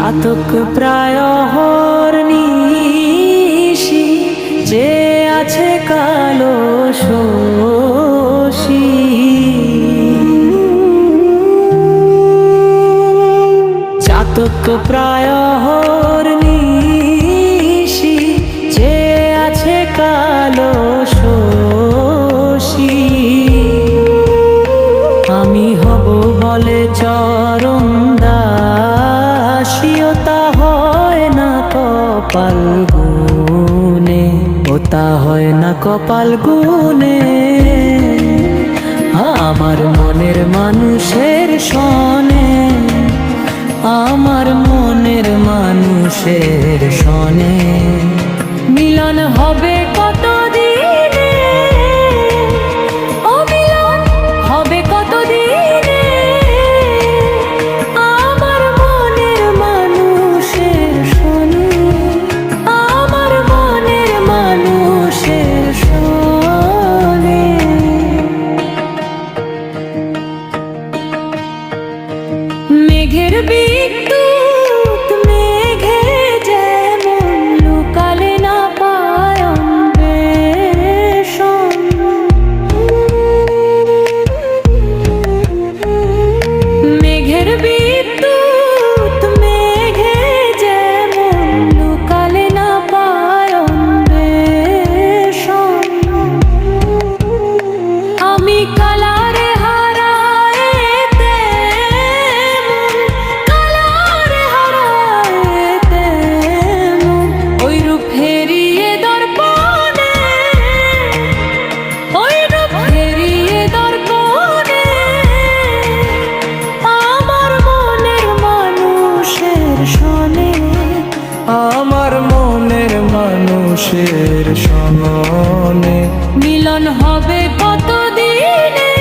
চাতক প্রায় হরনিশি যে আছে কালো শোষী। চাতক প্রায় হরনিশি যে আছে কালো শোষী। আমি হব বলে চরণ দাসী, তা হয় না কপাল গুনে, তা হয় না কপাল গুনে। আমার মনের মানুষের সনে, আমার মনের মানুষের সনে মিলন হবে কত দিনে, ও মিলন হবে কত দিনে। আমার মনের মানুষের সনে, আমার মনের মানুষের সনে। মেঘের বিদ্যুৎ মেঘে যেমন লুকালে না পায় অন্বেষণ, মেঘের বিদ্যুৎ মেঘে যেমন লুকালে না পায় অন্বেষণ। আমি কালারে হারায় তেমন, কালারে হারায় তেমন, ওই রূপ ফেরিয়ে দর্পণে, ওই রূপ ফেরিয়ে দর্পণে। আমার মনের মানুষের সনে, আমার মনের মানুষের সনে মিলন হবে কত দিনে,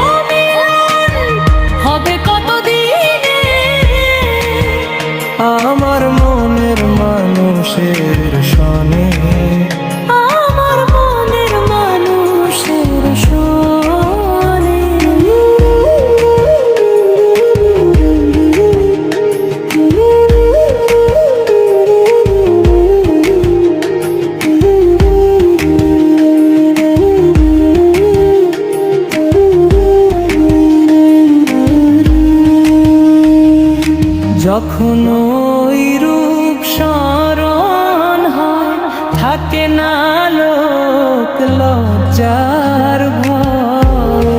ও মিলন হবে কত দিনে। আমার মনের মানুষের সনে, আমার মনের মানুষের সনে। যখন ওই রূপ স্মরণ হয়, থাকে না লোক লজ্জার ভয়।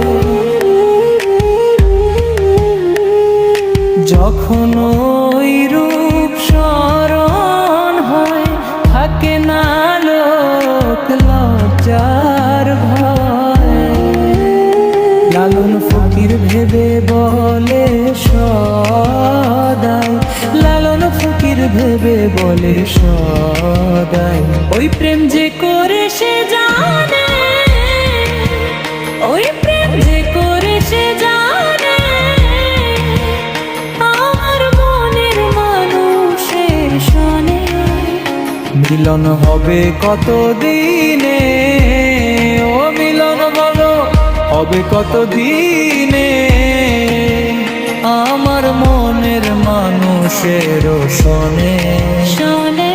যখন ওই রূপ স্মরণ হয়, থাকে না লোক লজ্জার ভয়। লালন ফকির ভেবে বলে সদাই, লালন ফকির ভেবে বলে সদাই, ওই প্রেম যে করে সে জানে, ওই প্রেম যে করে সে জানে। আমার মনের মানুষের সনে মিলন হবে কত দিনে, ও মিলন বলো হবে কত দিনে। আমার মনের মানুষের সনে, সনে।